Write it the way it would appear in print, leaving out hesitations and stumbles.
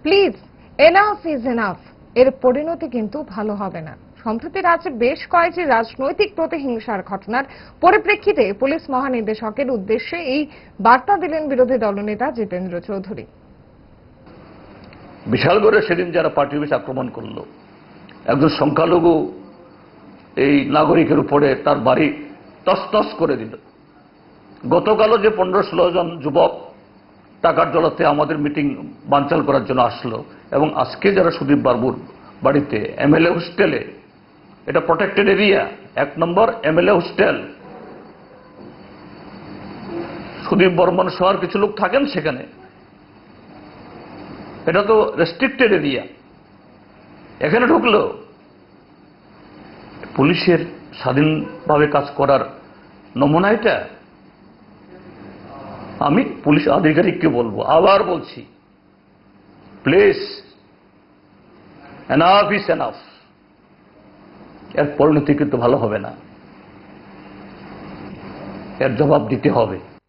Please enough is enough এর পরিণতি কিন্তু ভালো হবে না। সম্প্রতি রাজ্যে বেশ কয়েকটি রাজনৈতিক প্রতিহিংসার ঘটনার পরিপ্রেক্ষিতে পুলিশ মহানির্দেশকের উদ্দেশ্যে এই বার্তা দিলেন বিরোধী দলনেতা জিতেন্দ্র চৌধুরী। বিশালগড়ে সেদিন যারা পার্টি অফিস আক্রমণ করলো, একজন সংখ্যালঘু এই নাগরিকের উপরে তার বাড়ি তছনছ করে দিল। গতকালও যে 15-16 জন যুবক টাকার জলাতে আমাদের মিটিং বানচাল করার জন্য আসলো, এবং আজকে যারা সুদীপ বাবুর বাড়িতে এমএলএ হোস্টেলে, এটা প্রোটেক্টেড এরিয়া, 1 নম্বর এমএলএ হোস্টেল, সুদীপ বর্মন সহ কিছু লোক থাকেন সেখানে, এটা তো রেস্ট্রিক্টেড এরিয়া, এখানে ঢুকলো। পুলিশের স্বাধীনভাবে কাজ করার নমুনা এটা। আমি পুলিশ আধিকারিককে বলবো, আবার বলছি, প্লিজ এনাফ ইজ এনাফ। এর পরিণতি কিন্তু ভালো হবে না, এর জবাব দিতে হবে।